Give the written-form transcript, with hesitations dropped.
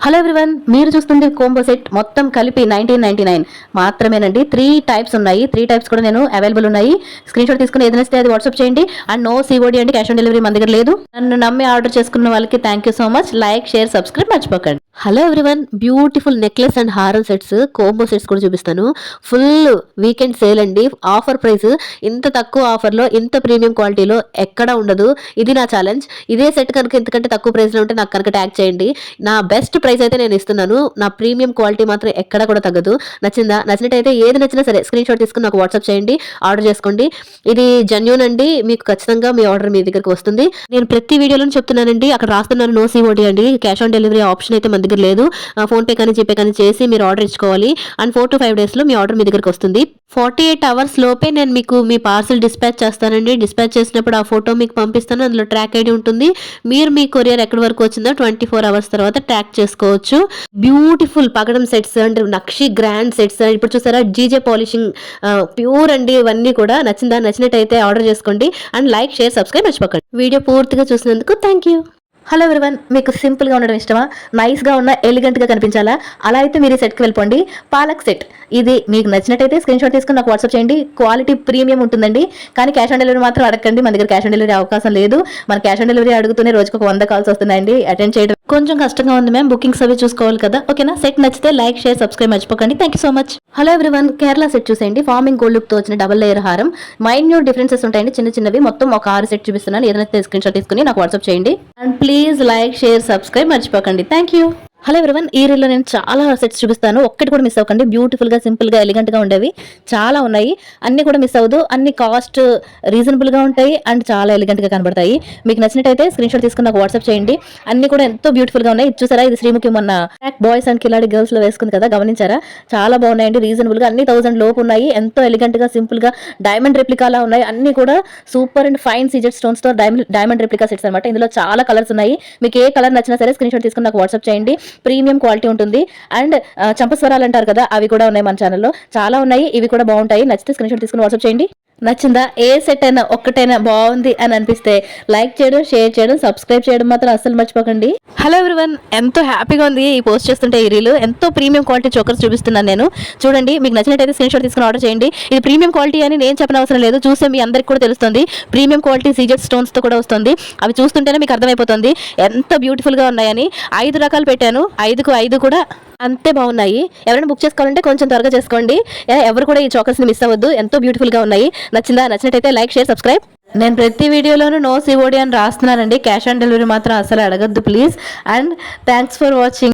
Hello everyone, మీరు చూస్తుంది combo set మొత్తం కలిపి 1999 మాత్రమేనండి. 3 టైప్స్ ఉన్నాయి. 3 టైప్స్ కూడా నేను అవైలబుల్ ఉన్నాయి. స్క్రీన్ షాట్ తీసుకుని ఏదైనా అది వాట్సాప్ చేయండి. అండ్ నో సిఓడి అండి, క్యాష్ ఆన్ డెలివరీ మన దగ్గర లేదు. నన్ను నమ్మి ఆర్డర్ చేసుకున్న వాళ్ళకి thank you so much. Like, share, subscribe మర్చిపోకండి. Hello everyone, beautiful necklace and హారం సెట్స్, కోంబో సెట్స్ కూడా చూపిస్తాను. ఫుల్ వీకెండ్ సేల్ అండి. ఆఫర్ ప్రైస్, ఇంత తక్కువ ఆఫర్లో ఇంత ప్రీమియం క్వాలిటీలో ఎక్కడ ఉండదు. ఇది నా ఛాలెంజ్. ఇదే సెట్ కనుక ఇంతకంటే తక్కువ ప్రైస్లో ఉంటే నాకు కనుక ట్యాగ్ చేయండి. నా బెస్ట్ ప్రైస్ అయితే నేను ఇస్తున్నాను. నా ప్రీమియం క్వాలిటీ మాత్రం ఎక్కడ కూడా తగ్గదు. నచ్చిందా? నచ్చినట్టయితే ఏది నచ్చినా సరే స్క్రీన్ షాట్ తీసుకుని నాకు వాట్సాప్ చేయండి, ఆర్డర్ చేసుకోండి. ఇది జెన్యూన్ అండి, మీకు ఖచ్చితంగా మీ ఆర్డర్ మీ దగ్గరకు వస్తుంది. నేను ప్రతి వీడియోలో చెప్తున్నానండి, అక్కడ రాస్తున్నాను నో సిఓడి అండి, క్యాష్ ఆన్ డెలివరీ ఆప్షన్ అయితే మన దగ్గర లేదు. ఫోన్పే కానీ జీపే కానీ చేసి మీరు ఆర్డర్ ఇచ్చుకోవాలి. అండ్ 4 to 5 days లో మీ ఆర్డర్ మీ దగ్గరకు వస్తుంది. 48 hours లోపే నేను మీకు మీ పార్సల్ డిస్పాచ్ చేస్తానండి. డిస్పాచ్ చేసినప్పుడు ఆ ఫోటో మీకు పంపిస్తాను. అందులో ట్రాక్ ఐడి ఉంటుంది. మీరు మీ కొరియర్ ఎక్కడి వరకు వచ్చిందో 24 hours తర్వాత ట్రాక్ చేసుకోవచ్చు. బ్యూటిఫుల్ పగడం సెట్స్ అండ్ నక్షి గ్రాండ్ సెట్స్. ఇప్పుడు చూసారా, జీజే పాలిషింగ్ ప్యూర్ అండి. ఇవన్నీ కూడా నచ్చిందా? నచ్చినట్టయితే ఆర్డర్ చేసుకోండి. అండ్ లైక్, షేర్, సబ్స్క్రైబ్ మర్చిపోకండి. వీడియో పూర్తిగా చూసినందుకు థ్యాంక్ యూ. హలో ఎవ్రీవన్, మీకు సింపుల్గా ఉండడం ఇష్టమా? నైస్గా ఉన్న ఎలిగెంట్గా కనిపించాలా? అలా అయితే మీరు ఈ సెట్కి వెళ్ళిపోండి. పాలక్ సెట్. ఇది మీకు నచ్చినట్టయితే స్క్రీన్ షాట్ తీసుకుని నాకు వాట్సాప్ చేయండి. క్వాలిటీ ప్రీమియం ఉంటుందండి, కానీ క్యాష్ ఆన్ డెలివరీ మాత్రం అడగండి. మన దగ్గర క్యాష్ ఆన్ డెలివరీ అవకాశం లేదు. మన క్యాష్ ఆన్ డెలివరీ అడుగుతూనే రోజుకు 100 కాల్స్ వస్తున్నాయండి. అటెండ్ చేయడం కొంచెం కష్టంగా ఉంది మ్యామ్. బుకింగ్స్ అవి చూసుకోవాలి కదా. ఓకేనా? సెట్ నచ్చితే లైక్, షేర్, సబ్స్క్రైబ్ మర్చిపోకండి. Thank you so much. Hello everyone, Kerala set చూసేయండి. ఫార్మింగ్ గోల్డ్ లుక్ తో వచ్చిన డబుల్ లేయర్ హారం. మైన్యూట్ డిఫరెన్సెస్ ఉంటాయండి, చిన్న చిన్నవి. మొత్తం ఒక 6 సెట్ చూపిస్తున్నాను. ఏదైనా స్క్రీన్ షాట్ తీసుకుని నాకు వాట్సాప్ చేయండి. And please like, share, subscribe మర్చిపోకండి. Thank you. హలో ఎవ్రీవన్, ఈ రీల్లో నేను చాలా సెట్స్ చూపిస్తాను. ఒక్కటి కూడా మిస్ అవ్వకండి. బ్యూటిఫుల్గా, సింపుల్గా, ఎలిగెంట్గా ఉండేవి చాలా ఉన్నాయి. అన్ని కూడా మిస్ అవ్వదు. అన్ని కాస్ట్ రీజనబుల్గా ఉంటాయి అండ్ చాలా ఎలిగెంట్గా కనబడతాయి. మీకు నచ్చినట్టయితే స్క్రీన్ షాట్ తీసుకుని నాకు వాట్సాప్ చేయండి. అన్ని కూడా ఎంతో బ్యూటిఫుల్గా ఉన్నాయి. ఇది చూసారా, ఇది శ్రీముఖి మొన్న బాయ్స్ అండ్ కిలాడి గర్ల్స్లో వేసుకుంది కదా, గమనించారా? చాలా బాగున్నాయండి. రీజనబుల్గా అన్ని 1000 లోపు ఉన్నాయి. ఎంతో ఎలిగెంట్గా, సింపుల్గా డైమండ్ రెప్లికాలా ఉన్నాయి. అన్ని కూడా సూపర్ అండ్ ఫైన్ సీజెడ్ స్టోన్స్తో డైమండ్ రెప్లికా సెట్స్ అనమాట. ఇందులో చాలా కలర్స్ ఉన్నాయి. మీకు ఏ కలర్ నచ్చినా సరే స్క్రీన్ షాట్ తీసుకుని నాకు వాట్సాప్ చేయండి. ప్రీమియం క్వాలిటీ ఉంటుంది. అండ్ చంపస్వరాలు అంటారు కదా, అవి కూడా ఉన్నాయి మన ఛానల్లో. చాలా ఉన్నాయి, ఇవి కూడా బాగుంటాయి. నచ్చితే స్క్రీన్ షాట్ తీసుకుని వాట్సాప్ చేయండి. నచ్చిందా? ఏ సెట్ అయినా ఒక్కటైనా బాగుంది అని అనిపిస్తే లైక్ చేయడం, షేర్ చేయడం, సబ్స్క్రైబ్ చేయడం మాత్రం అస్సలు మర్చిపోకండి. హలో ఎవ్రీవన్, ఎంతో హ్యాపీగా ఉంది ఈ పోస్ట్ చేస్తుంటే. ఈ రీలు ఎంతో ప్రీమియం క్వాలిటీ చోకర్స్ చూపిస్తున్నాను నేను. చూడండి, మీకు నచ్చినట్టయితే స్క్రీన్ షాట్ తీసుకుని ఆర్డర్ చేయండి. ఇది ప్రీమియం క్వాలిటీ అని నేను చెప్పిన అవసరం లేదు, చూస్తే మీ అందరికి కూడా తెలుస్తుంది. ప్రీమియం క్వాలిటీ సీజెడ్ స్టోన్స్ తో కూడా వస్తుంది. అవి చూస్తుంటేనే మీకు అర్థమైపోతుంది ఎంత బ్యూటిఫుల్ గా ఉన్నాయని. 5 రకాలు పెట్టాను, 5కు 5 కూడా అంతే బాగున్నాయి. ఎవరైనా బుక్ చేసుకోవాలంటే కొంచెం త్వరగా చేసుకోండి. ఎవరు కూడా ఈ చోకర్స్ ని మిస్ అవ్వద్దు. ఎంతో బ్యూటిఫుల్ గా ఉన్నాయి. నచ్చిందా? నచ్చినట్టయితే లైక్, షేర్, సబ్స్క్రైబ్. నేను ప్రతి వీడియోలోనూ నో సిఓడి అని రాస్తున్నానండి. క్యాష్ ఆన్ డెలివరీ మాత్రం అసలు అడగద్దు please. And thanks for watching.